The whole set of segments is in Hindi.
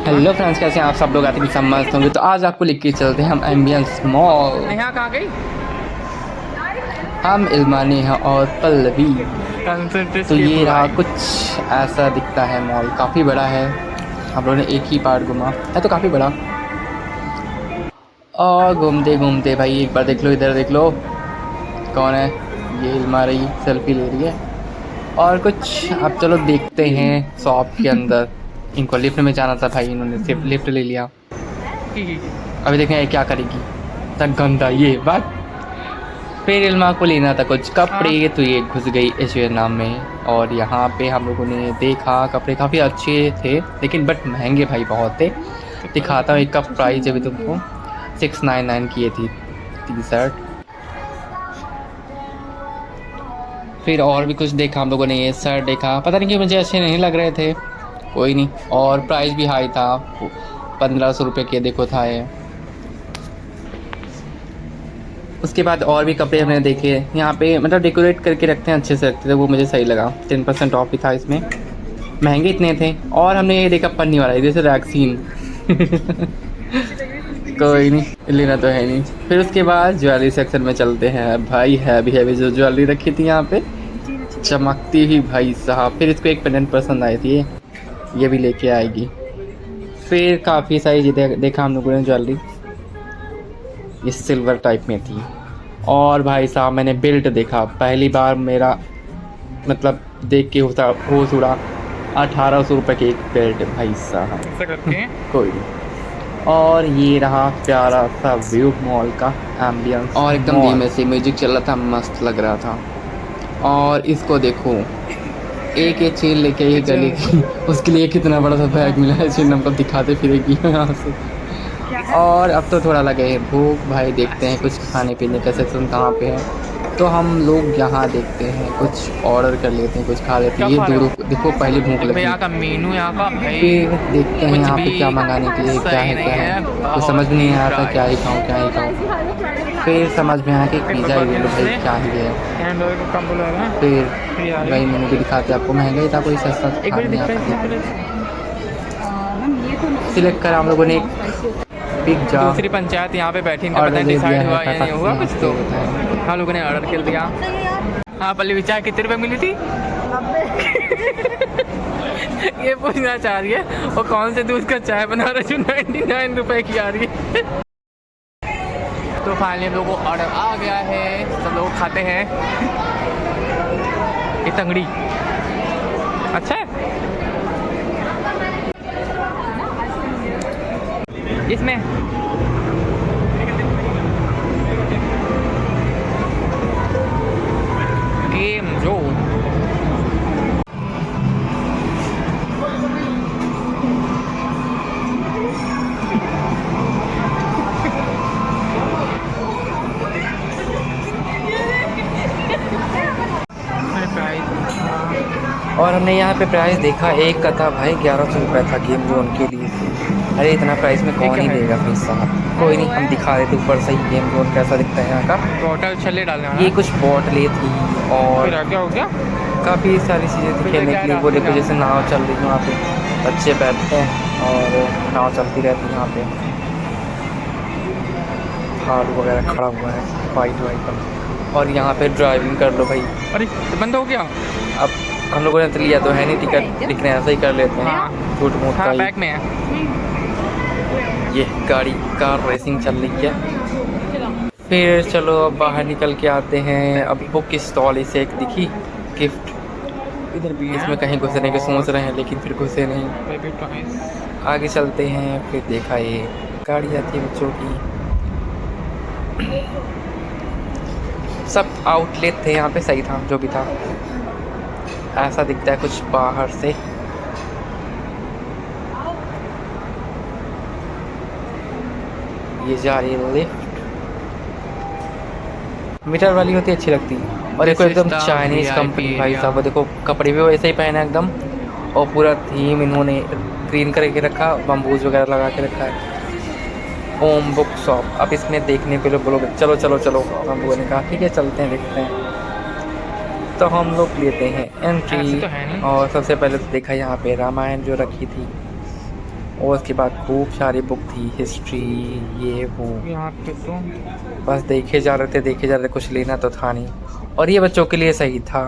हेलो फ्रेंड्स, कैसे हैं आप सब लोग? आते हैं मस्त होंगे। तो आज आपको लेके चलते हैं हम एम्बियंस मॉल। यहाँ कहाँ गई? हम इल्मानी हैं और पल्लवी। तो ये रहा, कुछ ऐसा दिखता है मॉल। काफ़ी बड़ा है, हम लोगों ने एक ही पार्ट घुमा है तो काफ़ी बड़ा। और घूमते घूमते भाई एक बार देख लो, इधर देख लो कौन है ये। इल्मा रही सेल्फी ले रही है। और कुछ अब चलो देखते हैं शॉप के अंदर। इनको लिफ्ट में जाना था भाई, इन्होंने सिर्फ लिफ्ट ले लिया। अभी देखें ये क्या करेगी। तक गंदा ये बात। फिर इल्मा को लेना था कुछ कपड़े, तो ये घुस गई एशियन नाम में। और यहाँ पे हम लोगों ने देखा कपड़े काफ़ी अच्छे थे, लेकिन बट महंगे भाई बहुत थे। दिखाता हूँ एक का प्राइस अभी तुमको। 699 की ये थी टी शर्ट। फिर और भी कुछ देखा हम लोगों ने। ये शर्ट देखा, पता नहीं कि मुझे अच्छे नहीं लग रहे थे, कोई नहीं। और प्राइस भी हाई था, 1500 रुपये के देखो था ये। उसके बाद और भी कपड़े हमने देखे यहाँ पे, मतलब डेकोरेट करके रखते हैं, अच्छे से रखते थे, वो मुझे सही लगा। 10% ऑफ भी था इसमें, महंगे इतने थे। और हमने ये देखा पन्नी वाला, जैसे वैक्सीन कोई नहीं, लेना तो है नहीं। फिर उसके बाद ज्वेलरी सेक्शन में चलते हैं भाई। हैवी हैवी जो ज्वेलरी रखी थी यहाँ पे, चमकती ही भाई साहब। फिर इसको एक पेंडेंट पसंद आई थी, ये भी लेके आएगी। फिर काफ़ी सारी चीज़ें देखा हम लोगों ने ज्वेलरी, ये सिल्वर टाइप में थी। और भाई साहब मैंने बेल्ट देखा पहली बार, मेरा मतलब देख के होश उड़ा। 1800 रुपये की एक बेल्ट भाई साहब कोई नहीं। और ये रहा प्यारा सा व्यू मॉल का एम्बियंस, और एकदम धीमे से म्यूजिक चल रहा था, मस्त लग रहा था। और इसको देखो, एक ये चेन लेके ये गले की, उसके लिए कितना बड़ा सा बैग मिला है, चेन हमको दिखाते फिरेगी यहाँ से। और अब तो थोड़ा लगे हैं भूख भाई, देखते हैं कुछ खाने पीने का सेक्शन कहाँ पे है। तो हम लोग यहाँ देखते हैं, कुछ ऑर्डर कर लेते हैं, कुछ खा लेते हैं। ये दूर देखो, पहले भूख लगी। यहाँ का मेनू यहाँ का भाई, फिर देखते हैं यहाँ पे क्या मंगाने के लिए, क्या है क्या है। तो समझ में नहीं आ रहा था क्या ही खाऊँ क्या ही खाऊँ। फिर समझ में आया कि पिज़्ज़ा ही ले लो भाई, क्या ही है। फिर भाई मेनू भी दिखाते आपको, महंगा ही था, कोई सस्ता सिलेक्ट करा हम लोगों ने पिज़्ज़ा। दूसरी पंचायत यहाँ पे बैठी, इनका पता नहीं डिसाइड हुआ या नहीं हुआ कुछ। तो हम लोगों ने ऑर्डर कर दिया। हाँ पल्लवी, चाय कितने रुपए मिली थी? ये पूछना चाह रही है वो कौन से दूध का चाय बना रहा है जो 99 रुपए की आ रही है। तो फाइनली हम लोगों को ऑर्डर आ गया है, सब लोग खाते हैं। ये तंगड़ी अच्छा है, इसमें गेम जो और हमने यहाँ पे प्राइस देखा, एक का था भाई 1100 रुपये था गेम जोन के लिए। अरे इतना प्राइस में कौन ही देगा भाई साहब। कोई नहीं, हम दिखा देते ऊपर से ही गेम जोन कैसा दिखता है यहाँ का। बॉटल छल्ले डालना, ये कुछ बॉटलें थी और क्या हो गया, काफ़ी सारी चीज़ें थी खेलने के लिए। वो देखो जैसे नाव चल रही है वहाँ पे, बच्चे बैठते हैं और नाव चलती रहती है यहाँ पे। हार्ड वगैरह खड़ा हुआ है वाइट वाइट। और यहाँ पे ड्राइविंग कर लो भाई। अरे बंद हो गया। अब हम लोगों ने तो लिया तो है नहीं टिकट, लेकिन ऐसा ही कर लेते हैं झूठ मूठ का। बैग में है ये गाड़ी कार रेसिंग चल रही है। फिर चलो अब बाहर निकल के आते हैं। अब बुक स्टॉल इसे एक दिखी, गिफ्ट इधर भी, इसमें कहीं घुसने के सोच रहे हैं लेकिन फिर घुसे नहीं। आगे चलते हैं, फिर देखा ये गाड़ी आती है बच्चों की। सब आउटलेट थे यहाँ पे, सही था जो भी था। ऐसा दिखता है कुछ बाहर से। ये जा रही है लिफ्ट, मीटर वाली होती है, अच्छी लगती है। और देखो एकदम चाइनीज कंपनी भाई साहब, देखो कपड़े भी वैसे ही पहने एकदम। और पूरा थीम इन्होंने ग्रीन करके रखा, बम्बूज वगैरह लगा के रखा है। ओम बुक शॉप। अब इसमें देखने के लिए बोलोगे चलो चलो चलो, हम लोगों ने कहा ठीक है चलते हैं देखते हैं। तो हम लोग लेते हैं एंट्री। और सबसे पहले तो देखा यहाँ पे रामायण जो रखी थी, और उसके बाद खूब सारी बुक थी, हिस्ट्री ये वो। यहाँ पे तो बस देखे जा रहे थे, कुछ लेना तो था नहीं। और ये बच्चों के लिए सही था,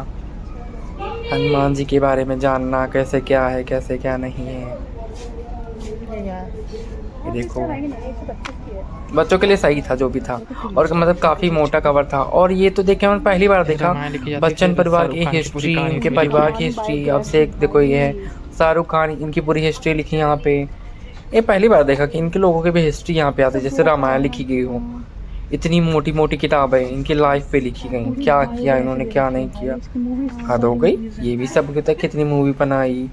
हनुमान जी के बारे में जानना, कैसे क्या है कैसे क्या नहीं है। ये देखो बच्चों के लिए सही था जो भी था, और मतलब काफ़ी मोटा कवर था। और ये तो देखे मैंने पहली बार देखा, बच्चन परिवार की हिस्ट्री, इनके परिवार की हिस्ट्री। अब से देखो ये है शाहरुख खान, इनकी पूरी हिस्ट्री लिखी यहाँ पे। ये पहली बार देखा कि इनके लोगों की भी हिस्ट्री यहाँ पे आती है, जैसे रामायण लिखी गई हो। इतनी मोटी मोटी किताबें इनकी लाइफ पे लिखी गई, क्या किया इन्होंने क्या नहीं किया, हद हो गई। ये भी सब कहता है कितनी मूवी बनाई,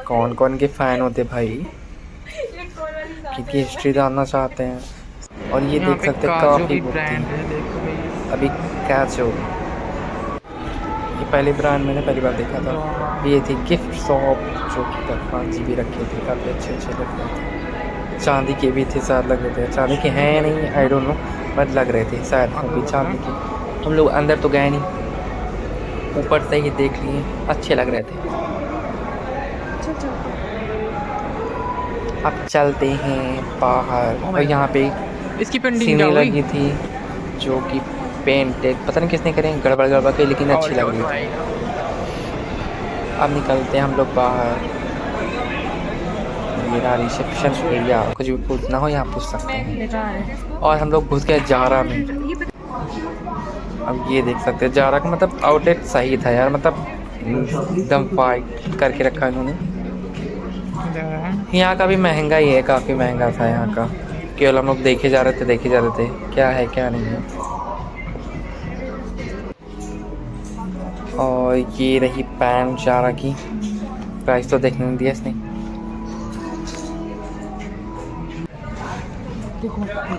कौन कौन के फैन होते भाई, किनकी हिस्ट्री जानना चाहते हैं। और ये देख सकते हैं काफ़ी बुक थी। अभी कैचो, ये पहले ब्रांड मैंने पहली बार देखा था। ये थी गिफ्ट शॉप, जो कि भगवान जी भी रखे थे, काफ़ी अच्छे अच्छे लग रहे थे। चांदी के भी थे शायद, लग रहे थे। चांदी के हैं नहीं, आई डोंट नो, बट लग रहे थे शायद होंगे चांदी के। हम लोग अंदर तो गए नहीं, ऊपर से ही देख लिए, अच्छे लग रहे थे। अब चलते हैं बाहर। और यहाँ पे इसकी पेंटिंग सीने लगी थी जो कि पेंटेड, पता नहीं किसने करें, गड़बड़ गड़बड़ के, लेकिन अच्छी लग रही थी। अब निकलते हैं हम लोग बाहर। मेरा रिसेप्शन एरिया, कुछ भी पूछना हो यहाँ पूछ सकते हैं। और हम लोग घुस गए जारा में। अब ये देख सकते हैं जारा का मतलब आउटलेट सही था यार, मतलब एकदम वाइट करके रखा इन्होंने। यहाँ का भी महंगा ही है, काफ़ी महंगा था यहाँ का। केवल हम लोग देखे जा रहे थे क्या है क्या नहीं है। और ये रही पैंट जारा की, प्राइस तो देखने नहीं दिया इसने।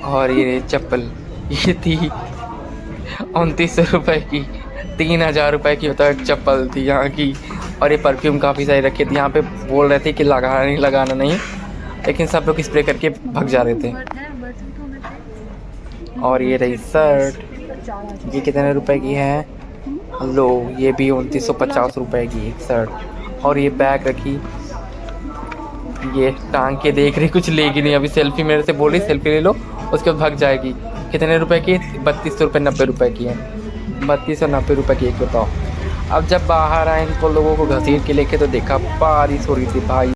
और ये रही चप्पल, ये थी 2900 रुपये की, 3000 रुपये की होता है चप्पल थी यहाँ की। और ये परफ्यूम काफ़ी सारे रखे थे यहाँ पे, बोल रहे थे कि लगाना नहीं, लेकिन सब लोग स्प्रे करके भाग जा रहे थे। और ये रही शर्ट, ये कितने रुपए की है, लो ये भी 2950 रुपये की एक शर्ट। और ये बैग रखी, ये टांग के देख रही, कुछ लेगी नहीं अभी, सेल्फी मेरे से बोल रही सेल्फी ले लो, उसके बाद भाग जाएगी। कितने रुपए की, 3200 रुपये 90 रुपये की है, 3290 रुपये की एक, बताओ। अब जब बाहर आए इनको लोगों को घसीट के लेके, तो देखा बारिश हो रही थी भाई।